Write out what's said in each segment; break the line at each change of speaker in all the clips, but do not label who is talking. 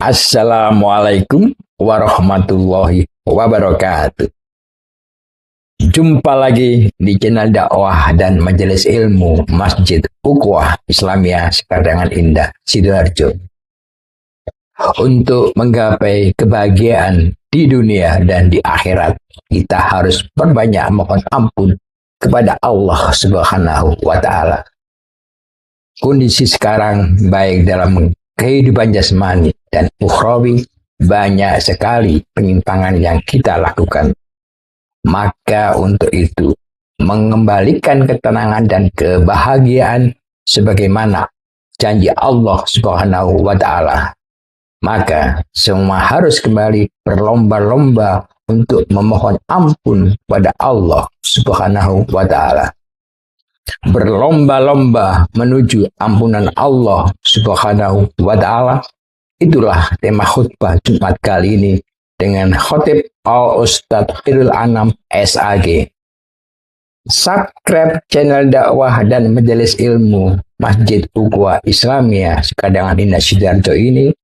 Assalamualaikum warahmatullahi wabarakatuh. Jumpa lagi di channel dakwah dan majelis ilmu Masjid Ukhuwah Islamiyah Sekadangan Indah, Sidoarjo. Untuk menggapai kebahagiaan di dunia dan di akhirat, kita harus berbanyak mohon ampun kepada Allah Subhanahu wa Ta'ala. Kondisi sekarang, baik dalam kehidupan jasmani dan ukhrawi, banyak sekali penyimpangan yang kita lakukan. Maka untuk itu, mengembalikan ketenangan dan kebahagiaan sebagaimana janji Allah Subhanahu wa Ta'ala, maka semua harus kembali berlomba-lomba untuk memohon ampun pada Allah Subhanahu wa Ta'ala. Berlomba-lomba menuju ampunan Allah Subhanahu wa Ta'ala. Itulah tema khutbah Jumat kali ini dengan khotib Al-Ustadz Khairul Anam SAG. Subscribe channel dakwah dan majelis ilmu Masjid Ukhuwah Islamiyah Sekadangan Indah, Sidoarjo ini,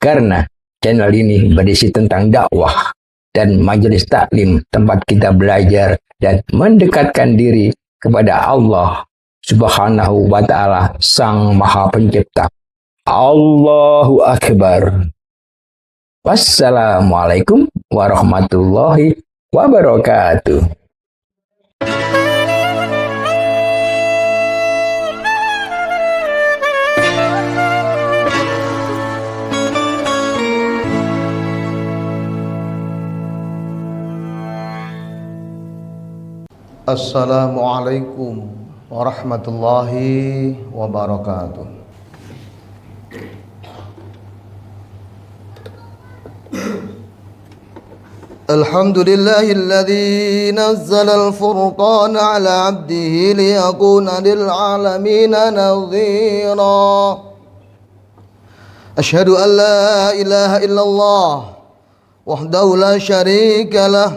karena channel ini berisi tentang dakwah dan majelis taklim, tempat kita belajar dan mendekatkan diri kepada Allah Subhanahu wa Ta'ala, Sang Maha Pencipta. Allahu Akbar. Wassalamualaikum warahmatullahi wabarakatuh.
Assalamualaikum warahmatullahi wabarakatuh. Alhamdulillahilladzi nazzala al-furqana ala 'abdihi liyakuna lil 'alamina nadhira. Asyhadu an la ilaha illallah wahdahu la syarika lah,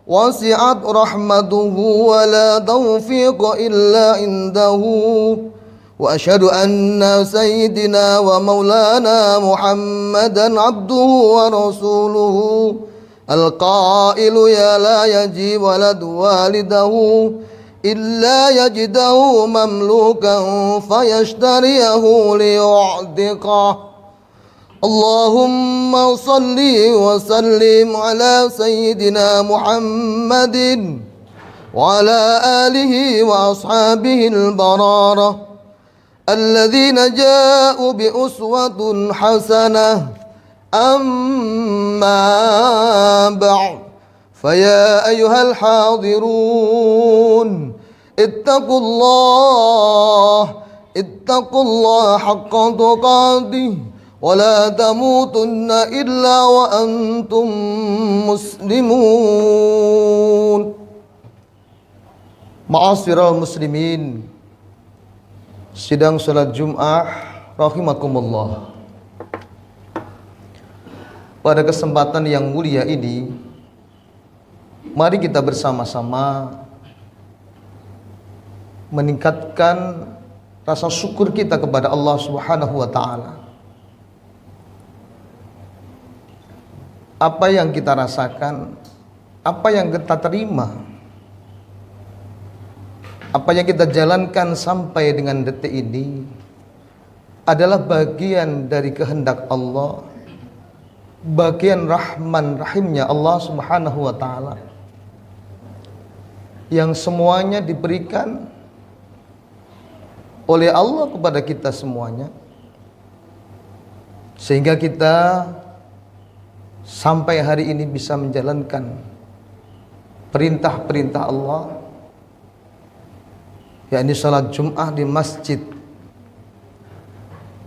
wasi'at rahmatuhu wa la tawfiqa illa indahu, wa asyhadu anna sayyidina wa maulana Muhammadan abduhu wa rasuluhu al-qailu ya la yajib walad walidahu illa yajidahu mamlukan fayashtariyahu liyu'diqah. Allahumma salli wa sallim ala sayyidina Muhammadin wa ala alihi wa ashabihi al-bararah alladhina ja'u bi uswatun hasanah. Amma ba'd, faya ayyuhal hadirun, ittaqullah haqqa tuqatih wa la tamutunna illa wa antum muslimun. Ma'asyiral muslimin, sidang salat Jum'ah rahimakumullah. Pada kesempatan yang mulia ini, mari kita bersama-sama meningkatkan rasa syukur kita kepada Allah Subhanahu wa Ta'ala. Apa yang kita rasakan, apa yang kita terima, apa yang kita jalankan sampai dengan detik ini adalah bagian dari kehendak Allah, bagian rahman rahimnya Allah Subhanahu wa Ta'ala, yang semuanya diberikan oleh Allah kepada kita semuanya, sehingga kita sampai hari ini bisa menjalankan perintah-perintah Allah, yakni salat Jum'ah di Masjid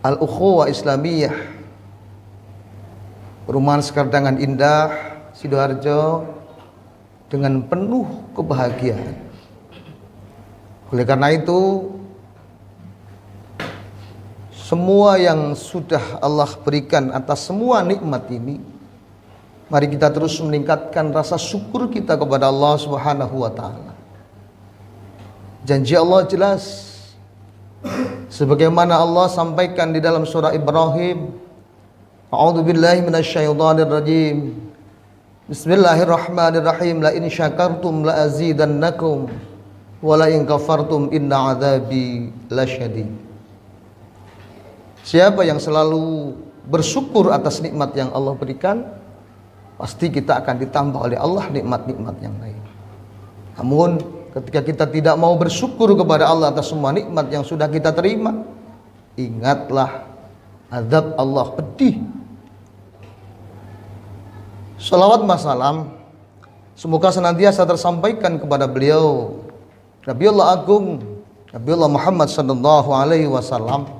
Al-Ukhuwah Islamiyah Perumahan Sekadangan Indah, Sidoarjo, dengan penuh kebahagiaan. Oleh karena itu, semua yang sudah Allah berikan atas semua nikmat ini, mari kita terus meningkatkan rasa syukur kita kepada Allah Subhanahu wa Ta'ala. Janji Allah jelas, sebagaimana Allah sampaikan di dalam surah Ibrahim, A'udzu billahi minasyaitonir rajim. Bismillahirrahmanirrahim. La in syakartum la azidannakum wa la in kafartum inna adzabi lasyadid. Siapa yang selalu bersyukur atas nikmat yang Allah berikan, pasti kita akan ditambah oleh Allah nikmat-nikmat yang lain. Namun ketika kita tidak mau bersyukur kepada Allah atas semua nikmat yang sudah kita terima, ingatlah azab Allah pedih. Salawat wassalam semoga senantiasa tersampaikan kepada beliau, Nabiullah Agung, Nabiullah Muhammad sallallahu alaihi wasallam,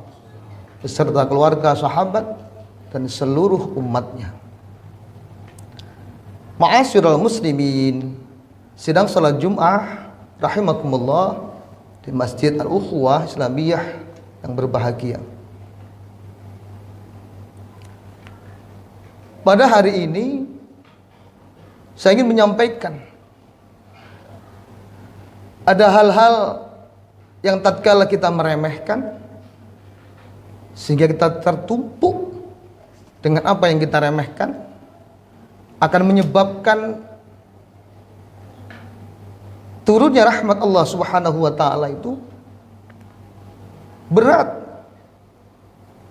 beserta keluarga, sahabat, dan seluruh umatnya. Ma'asyiral muslimin, sidang salat Jum'ah rahimakumullah di Masjid Al-Ukhuwah Islamiyah yang berbahagia. Pada hari ini saya ingin menyampaikan ada hal-hal yang tatkala kita meremehkan sehingga kita tertumpuk dengan apa yang kita remehkan akan menyebabkan turunnya rahmat Allah Subhanahu wa taala itu berat.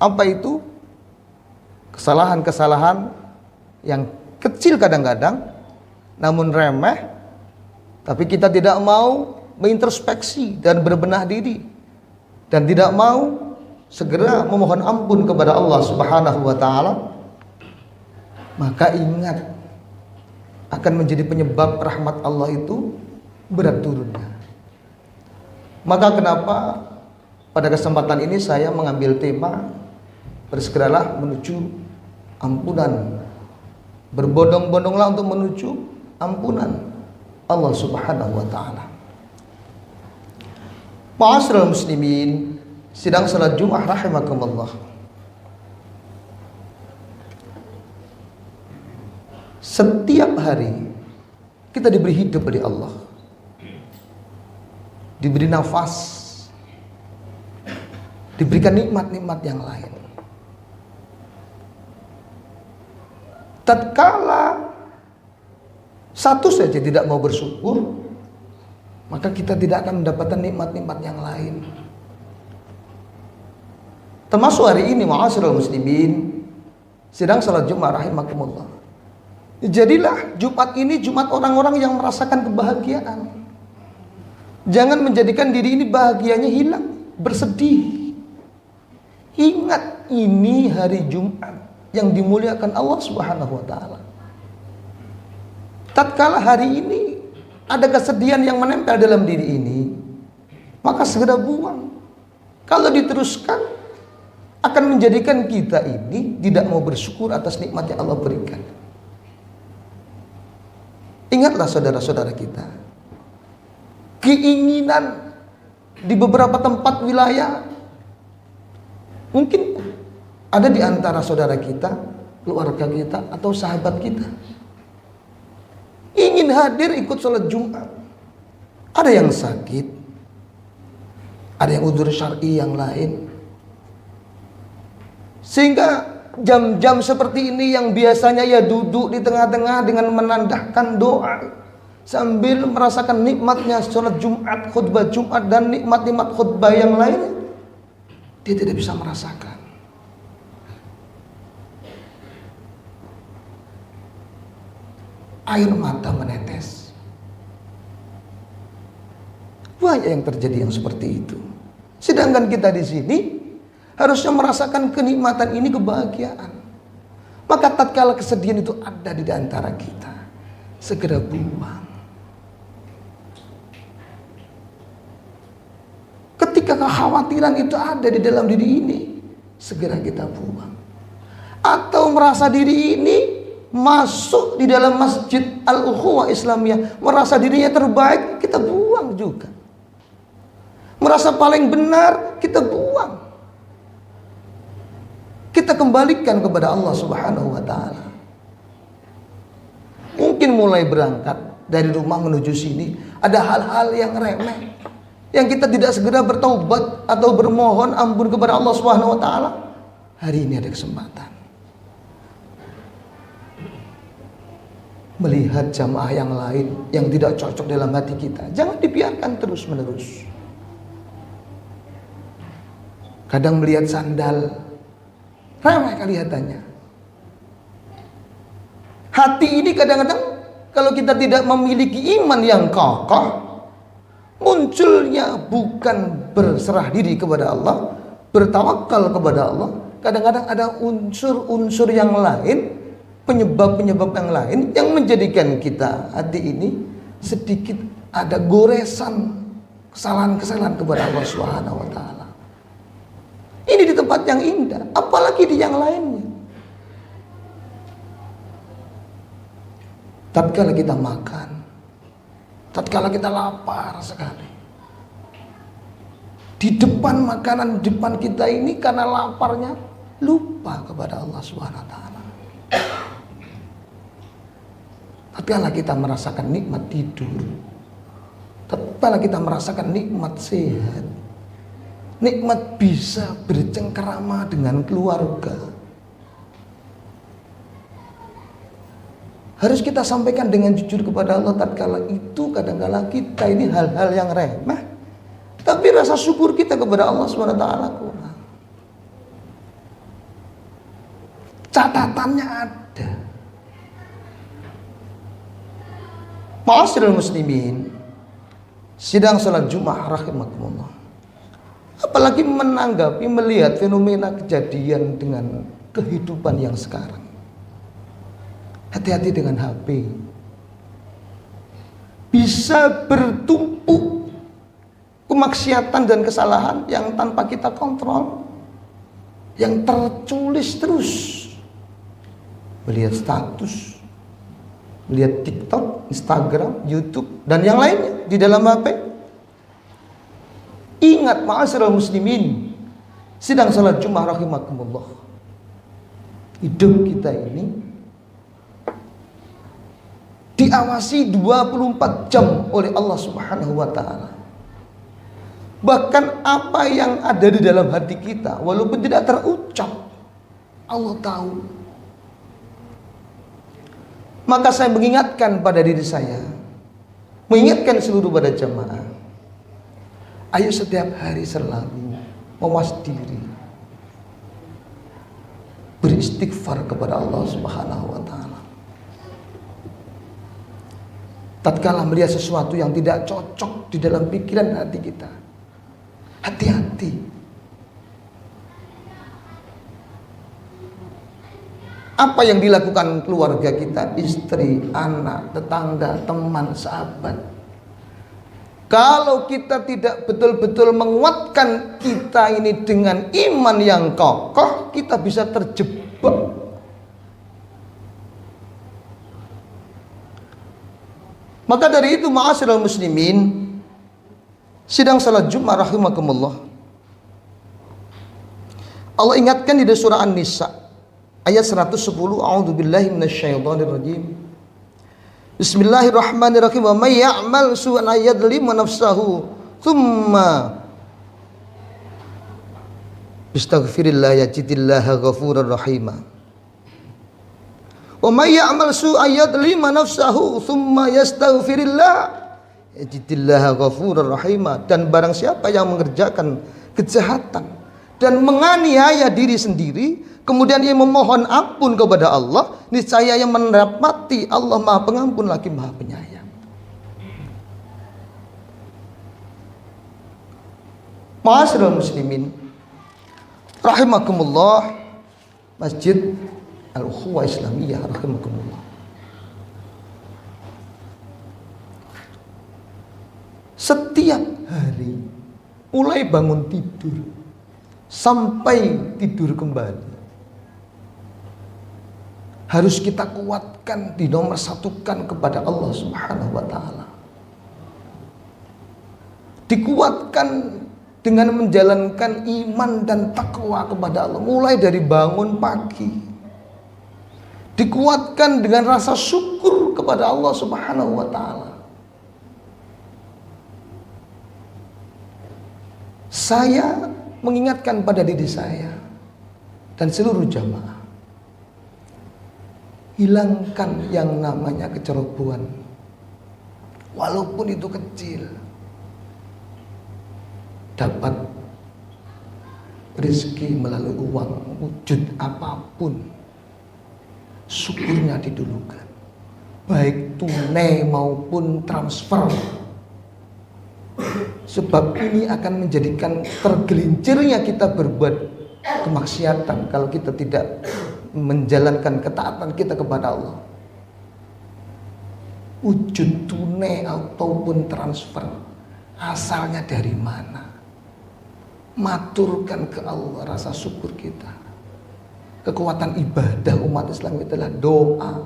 Apa itu? Kesalahan-kesalahan yang kecil kadang-kadang namun remeh, tapi kita tidak mau mengintrospeksi dan berbenah diri dan tidak mau segera memohon ampun kepada Allah Subhanahu wa taala, maka ingat akan menjadi penyebab rahmat Allah itu berat turunnya. Maka kenapa pada kesempatan ini saya mengambil tema bersegeralah menuju ampunan. Berbondong-bondonglah untuk menuju ampunan Allah Subhanahu wa taala. Ma'asyiral muslimin, sidang salat Jumat rahimakumullah. Setiap hari kita diberi hidup oleh Allah, diberi nafas, diberikan nikmat-nikmat yang lain. Tatkala satu saja tidak mau bersyukur, maka kita tidak akan mendapatkan nikmat-nikmat yang lain. Termasuk hari ini, ma'asyiral muslimin, sidang salat Jumat rahimakumullah. Jadilah Jumat ini Jumat orang-orang yang merasakan kebahagiaan. Jangan menjadikan diri ini bahagianya hilang, bersedih. Ingat, ini hari Jumat yang dimuliakan Allah Subhanahu wa taala. Tatkala hari ini ada kesedihan yang menempel dalam diri ini, maka segera buang. Kalau diteruskan akan menjadikan kita ini tidak mau bersyukur atas nikmat yang Allah berikan. Ingatlah saudara-saudara kita, keinginan di beberapa tempat wilayah mungkin ada di antara saudara kita, keluarga kita, atau sahabat kita ingin hadir ikut sholat Jumat. Ada yang sakit, ada yang udzur syar'i yang lain, sehingga jam-jam seperti ini yang biasanya ya duduk di tengah-tengah dengan menandahkan doa sambil merasakan nikmatnya sholat Jumat, khutbah Jumat, dan nikmat-nikmat khutbah yang lainnya, dia tidak bisa merasakan. Air mata menetes. Banyak yang terjadi yang seperti itu. Sedangkan kita di sini harusnya merasakan kenikmatan ini, kebahagiaan. Maka tatkala kesedihan itu ada di antara kita, segera buang. Ketika kekhawatiran itu ada di dalam diri ini, segera kita buang. Atau merasa diri ini masuk di dalam Masjid Al-Ukhuwah Islamiyah, merasa dirinya terbaik, kita buang juga. Merasa paling benar, kita buang. Kita kembalikan kepada Allah Subhanahu wa taala. Mungkin mulai berangkat dari rumah menuju sini ada hal-hal yang remeh yang kita tidak segera bertaubat atau bermohon ampun kepada Allah Subhanahu wa taala. Hari ini ada kesempatan. melihat jamaah yang lain yang tidak cocok dalam hati kita. Jangan dibiarkan terus-menerus. Kadang melihat sandal, ramai kelihatannya. Hati ini kadang-kadang kalau kita tidak memiliki iman yang kokoh, munculnya bukan berserah diri kepada Allah, bertawakal kepada Allah. Kadang-kadang ada unsur-unsur yang lain, penyebab-penyebab yang lain yang menjadikan kita hati ini sedikit ada goresan kesalahan-kesalahan kepada Allah Subhanahu wa taala. Ini di tempat yang indah, apalagi di yang lainnya. Tatkala kita makan, tatkala kita lapar sekali, di depan makanan di depan kita ini karena laparnya lupa kepada Allah Subhanahu wa taala. Tatkala kita merasakan nikmat tidur, tatkala kita merasakan nikmat sehat, nikmat bisa bercengkerama dengan keluarga, harus kita sampaikan dengan jujur kepada Allah. Tatkala itu kadang-kala kita ini hal-hal yang remeh, tapi rasa syukur kita kepada Allah SWT kurang. Catatannya ada. Ma'asyiral muslimin, sidang salat Jumat rahimakumullah, apalagi menanggapi, melihat fenomena kejadian dengan kehidupan yang sekarang. Hati-hati dengan HP. Bisa bertumpuk kemaksiatan dan kesalahan yang tanpa kita kontrol, yang tertulis terus. Melihat status, melihat TikTok, Instagram, YouTube, dan yang lainnya di dalam HP. Ingat ma'asyiral muslimin, sidang salat Jumat rahimakumullah, hidup kita ini diawasi 24 jam oleh Allah Subhanahu wa taala. Bahkan apa yang ada di dalam hati kita, walaupun tidak terucap, Allah tahu. Maka saya mengingatkan pada diri saya, mengingatkan seluruh pada jamaah, ayo setiap hari selalu mawas diri, beristighfar kepada Allah Subhanahu wa taala. Tatkala melihat sesuatu yang tidak cocok di dalam pikiran hati kita, hati-hati. Apa yang dilakukan keluarga kita, istri, anak, tetangga, teman, sahabat, kalau kita tidak betul-betul menguatkan kita ini dengan iman yang kokoh, kita bisa terjebak. Maka dari itu ma'asyiral muslimin, sidang salat Jumat rahimakumullah, Allah ingatkan di surah An-Nisa ayat 110, a'udzubillahi minasyaitonirrajim. Bismillahirrahmanirrahim. Wa may ya'mal su'an yadlim nafsahu thumma yastaghfirillah yajidillaha ghafurur rahima. Wa may ya'mal su'an yadlim nafsahu thumma yastaghfirillah yajidillaha ghafurur rahima. Dan barang siapa yang mengerjakan kejahatan dan menganiaya diri sendiri, kemudian ia memohon ampun kepada Allah, niscaya yang mendapati Allah Maha Pengampun lagi Maha Penyayang. Ma'asyiral muslimin rahimakumullah, Masjid Al-Ukhuwah Islamiyah rahimakumullah, setiap hari mulai bangun tidur sampai tidur kembali harus kita kuatkan, dinomorsatukan kepada Allah Subhanahu wa taala. Dikuatkan dengan menjalankan iman dan takwa kepada Allah mulai dari bangun pagi. Dikuatkan dengan rasa syukur kepada Allah Subhanahu wa taala. Saya mengingatkan pada diri saya dan seluruh jamaah, hilangkan yang namanya kecerobohan, walaupun itu kecil. Dapat rezeki melalui uang, wujud apapun, syukurnya didulukan, baik tunai maupun transfer. Sebab ini akan menjadikan tergelincirnya kita berbuat kemaksiatan kalau kita tidak menjalankan ketaatan kita kepada Allah. Wujud tunai ataupun transfer, asalnya dari mana? Maturkan ke Allah rasa syukur kita. Kekuatan ibadah umat Islam itulah doa.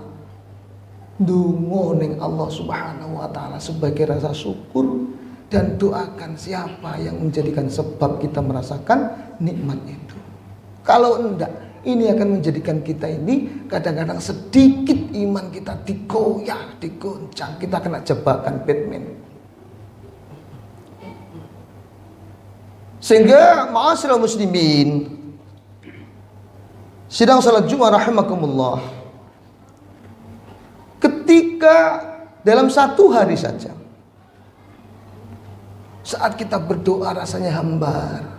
Dungo ning Allah Subhanahu wa taala sebagai rasa syukur, dan doakan siapa yang menjadikan sebab kita merasakan nikmat itu. Kalau enggak, ini akan menjadikan kita ini kadang-kadang sedikit iman kita digoyah, digoncang, kita kena jebakan Batman. Sehingga ma'asyiral muslimin, sidang salat Jumat rahimakumullah, ketika dalam satu hari saja, saat kita berdoa rasanya hambar,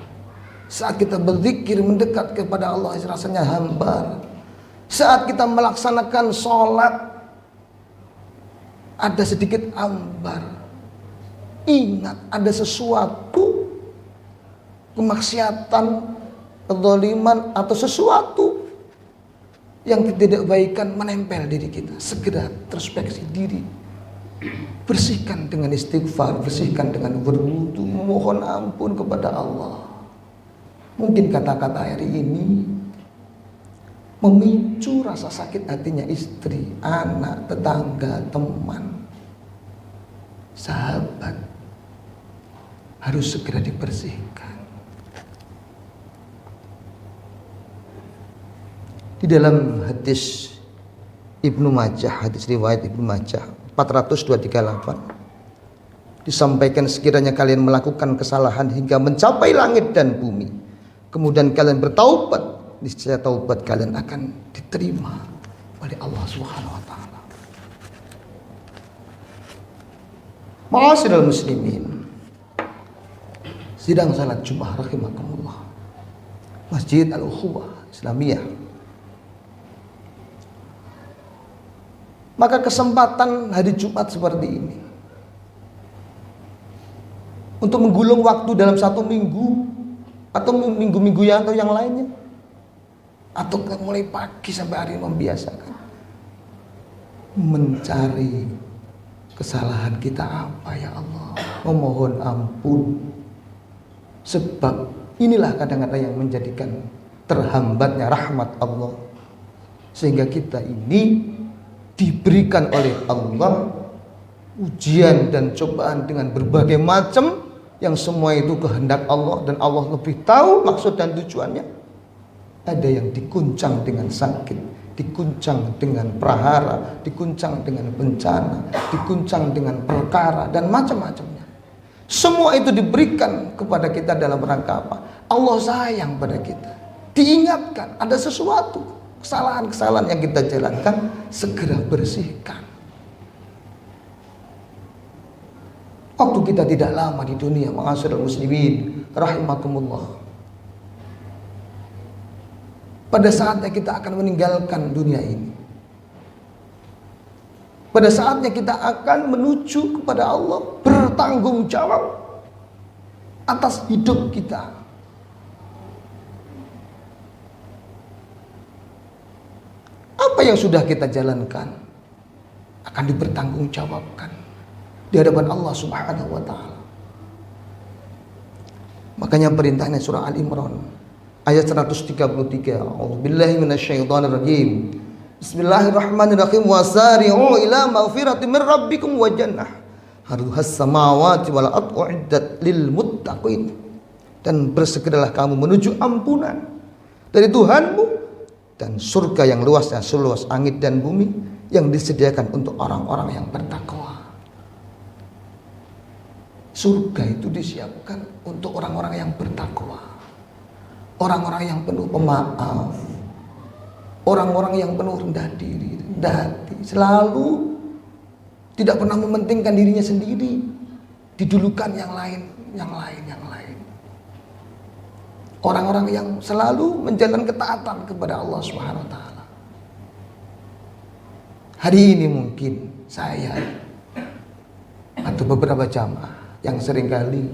saat kita berzikir mendekat kepada Allah rasanya hambar, saat kita melaksanakan sholat ada sedikit hambar, ingat ada sesuatu kemaksiatan, kezaliman atau sesuatu yang tidak baikan menempel diri kita, segera introspeksi diri, bersihkan dengan istighfar, bersihkan dengan berwudu, memohon ampun kepada Allah. Mungkin kata-kata hari ini memicu rasa sakit hatinya istri, anak, tetangga, teman, sahabat, harus segera dibersihkan. Di dalam hadis Ibnu Majah, hadis riwayat Ibnu Majah 40238, disampaikan sekiranya kalian melakukan kesalahan hingga mencapai langit dan bumi, kemudian kalian bertaubat, niscaya taubat kalian akan diterima oleh Allah Subhanahu wa taala. Ma'asyiral muslimin, sidang salat Jumat rahimakumullah, Masjid Al-Ukhuwah Islamiyah. Maka kesempatan hari Jumat seperti ini untuk menggulung waktu dalam satu minggu atau minggu-minggu yang lainnya, atau mulai pagi sampai hari membiasakan mencari kesalahan kita apa ya Allah, memohon ampun. Sebab inilah kadang-kadang yang menjadikan terhambatnya rahmat Allah, sehingga kita ini diberikan oleh Allah ujian dan cobaan dengan berbagai macam, yang semua itu kehendak Allah dan Allah lebih tahu maksud dan tujuannya. Ada yang diguncang dengan sakit, diguncang dengan prahara, diguncang dengan bencana, diguncang dengan perkara dan macam-macamnya. Semua itu diberikan kepada kita dalam rangka apa? Allah sayang pada kita. Diingatkan ada sesuatu kesalahan-kesalahan yang kita jalankan, segera bersihkan. Waktu kita tidak lama di dunia, ma'asyiral muslimin rahimakumullah. Pada saatnya kita akan meninggalkan dunia ini. Pada saatnya kita akan menuju kepada Allah, bertanggung jawab atas hidup kita. Apa yang sudah kita jalankan akan dipertanggungjawabkan di hadapan Allah Subhanahu wa taala. Makanya perintahnya surah Al-Imran ayat 133, A'udzubillahi minasyaitonirrajim. Bismillahirrahmanirrahim. Wasari'u ila maghfiratin min rabbikum wa jannah 'arduhas samawati wal ardu uiddat lil muttaqin. Dan bersegeralah kamu menuju ampunan dari Tuhanmu dan surga yang luasnya seluas langit dan bumi, yang disediakan untuk orang-orang yang bertakwa. Surga itu disiapkan untuk orang-orang yang bertakwa, orang-orang yang penuh pemaaf, orang-orang yang penuh rendah diri, rendah hati, selalu tidak pernah mementingkan dirinya sendiri, didulukan yang lain. Orang-orang yang selalu menjalankan ketaatan kepada Allah Subhanahu wa taala. Hari ini mungkin saya atau beberapa jamaah yang seringkali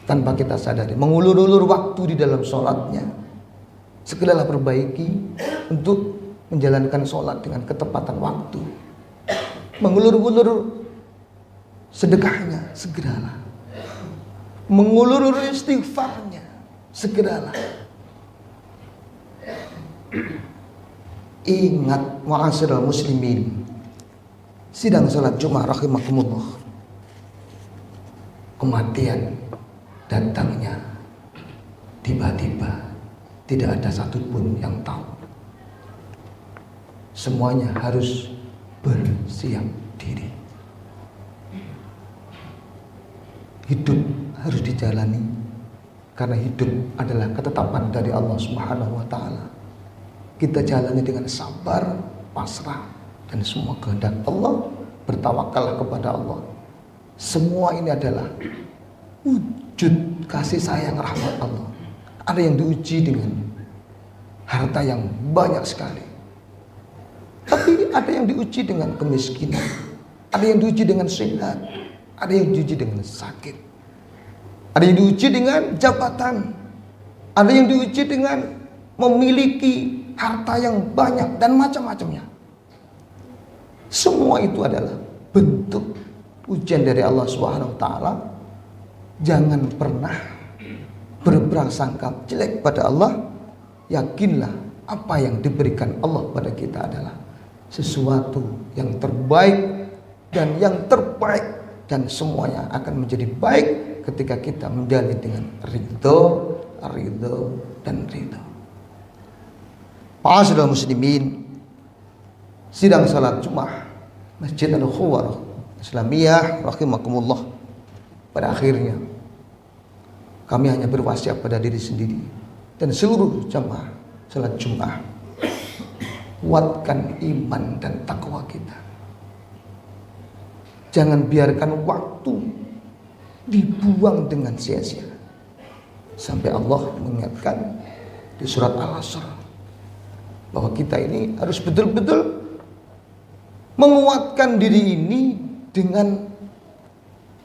tanpa kita sadari mengulur-ulur waktu di dalam sholatnya, segeralah perbaiki untuk menjalankan sholat dengan ketepatan waktu. Mengulur-ulur sedekahnya, segeralah. Mengulur-ulur istighfarnya, segeralah. Ingat ma'asyiral muslimin, sidang salat Jumat rahimakumullah, kematian datangnya tiba-tiba, tidak ada satupun yang tahu. Semuanya harus bersiap diri. Hidup harus dijalani, karena hidup adalah ketetapan dari Allah Subhanahu wa taala. Kita jalani dengan sabar, pasrah, dan semua kehendak Allah, bertawakallah kepada Allah. Semua ini adalah wujud kasih sayang rahmat Allah. Ada yang diuji dengan harta yang banyak sekali, tapi ada yang diuji dengan kemiskinan, ada yang diuji dengan sehat, ada yang diuji dengan sakit, ada yang diuji dengan jabatan, ada yang diuji dengan memiliki harta yang banyak dan macam-macamnya. Semua itu adalah bentuk ujian dari Allah Subhanahu wa taala. Jangan pernah berprasangka jelek pada Allah. Yakinlah apa yang diberikan Allah pada kita adalah sesuatu yang terbaik, dan yang terbaik dan semuanya akan menjadi baik ketika kita menjalani dengan ridho dan ridho. Ma'asyiral muslimin, sidang salat Jumat Masjid Al-Khuwarah Islamiyah rahimakumullah, pada akhirnya kami hanya berwasiat pada diri sendiri dan seluruh jamaah salat Jumat, kuatkan iman dan takwa kita. Jangan biarkan waktu dibuang dengan sia-sia. Sampai Allah mengingatkan di surat Al-Asr bahwa kita ini harus betul-betul menguatkan diri ini dengan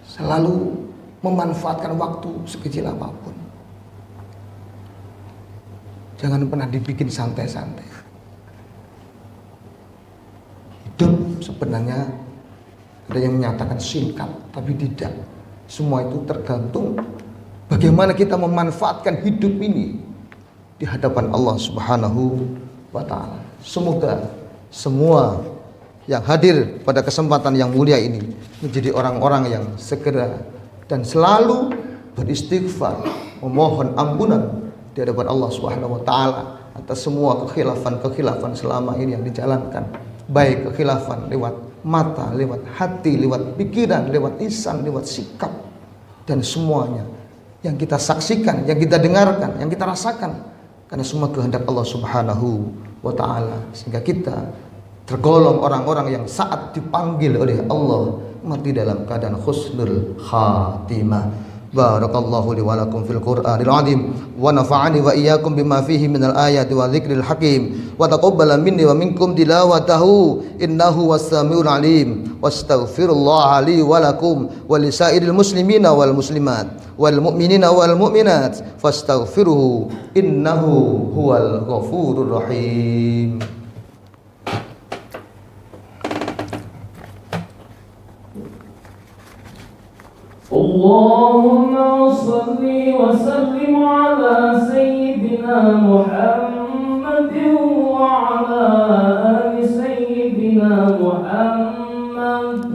selalu memanfaatkan waktu sekecil apapun. Jangan pernah dibikin santai-santai. Hidup sebenarnya ada yang menyatakan singkat, tapi tidak. Semua itu tergantung bagaimana kita memanfaatkan hidup ini di hadapan Allah Subhanahu wa ta'ala. Semoga semua yang hadir pada kesempatan yang mulia ini menjadi orang-orang yang segera dan selalu beristighfar, memohon ampunan di hadapan Allah Subhanahu wa taala atas semua kekhilafan selama ini yang dijalankan, baik kekhilafan lewat mata, lewat hati, lewat pikiran, lewat lisan, lewat sikap, dan semuanya yang kita saksikan, yang kita dengarkan, yang kita rasakan, karena semua kehendak Allah Subhanahu wa taala, sehingga kita tergolong orang-orang yang saat dipanggil oleh Allah mati dalam keadaan husnul khatimah. Barakallahu li wa lakum fil Qur'anil azim wa nafa'ani wa iyyakum bima fihi minal ayati wa dzikril hakim wa taqabbala minni wa minkum tilawatahu innahu was-sami'ul alim wastaghfirullaha li wa lakum wa lisairil muslimina wal muslimat wal mu'minina wal mu'minat fastaghfiruhu innahu huwal ghafurur rahim.
اللهم صل وسلم على سيدنا محمد وعلى آل سيدنا محمد.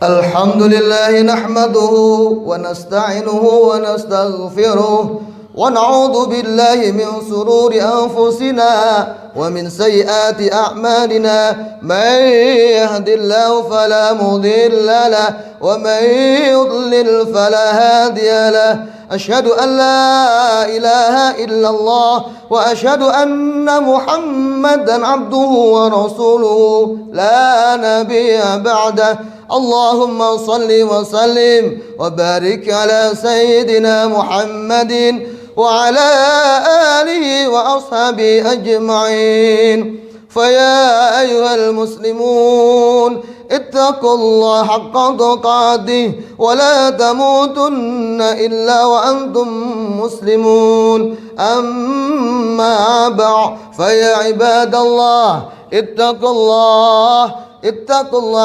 الحمد لله نحمده ونستعينه ونستغفره ونعوذ بالله من شرور أنفسنا ومن سيئات أعمالنا من يهد الله فلا مضل له ومن يضلل فلا هادي له أشهد أن لا إله إلا الله وأشهد أن محمدا عبده ورسوله لا نبي بعده اللهم صل وسلم وبارك على سيدنا محمد وعلى آله وأصحابه أجمعين فيا أيها المسلمون اتقوا الله حق تقاته ولا تموتن إلا وأنتم مسلمون أما بعد فيا عباد الله اتقوا الله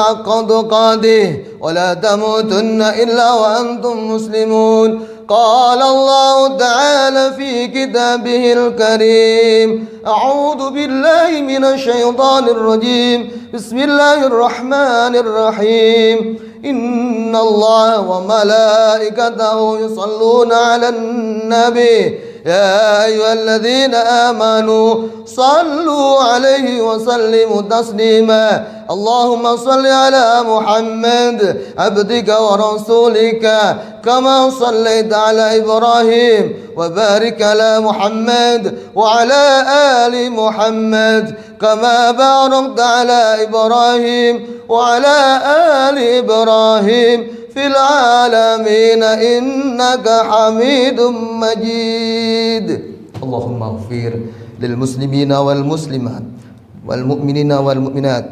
حق تقاته ولا تموتن إلا وأنتم مسلمون قال الله تعالى في كتابه الكريم أعوذ بالله من الشيطان الرجيم بسم الله الرحمن الرحيم إن الله وملائكته يصلون على النبي يا أيها الذين آمنوا صلوا عليه وسلموا تسليما اللهم صل على محمد عبدك ورسولك كما صليت على إبراهيم وبارك على محمد وعلى آل محمد كما باركت على إبراهيم وعلى آل إبراهيم في العالمين إنك حميد مجيد اللهم اغفر للمسلمين والمسلمات والمؤمنين والمؤمنات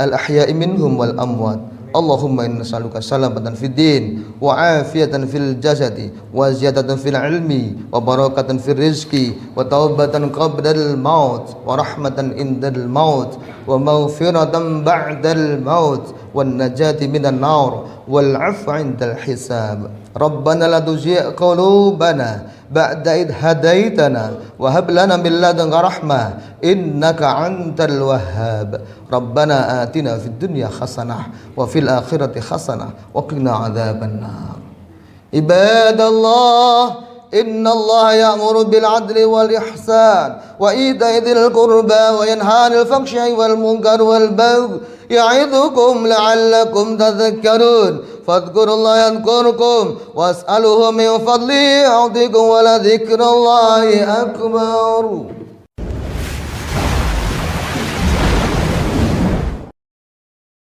الأحياء منهم والأموات اللهم إنا نسألك سلامة في الدين وعافية في الجسد وزيادة في العلم وبركة في الرزق وتوبة قبل الموت ورحمة عند الموت ومغفرة بعد الموت والنجاة من النار والعفو عند الحساب ربنا لا تزغ قلوبنا بعد إذ هديتنا وهب لنا من لدنك رحمة إنك أنت الوهاب ربنا آتنا في الدنيا حسنة وفي الآخرة حسنة وقنا عذاب النار عباد الله إن الله يأمر بالعدل والإحسان وإيتاء ذي القربى وينهى عن الفحشاء والمنكر والبغي يعظكم لعلكم تذكرون فاذكروا الله يذكركم واسألوه من فضله يعطيكم ولذكر الله أكبر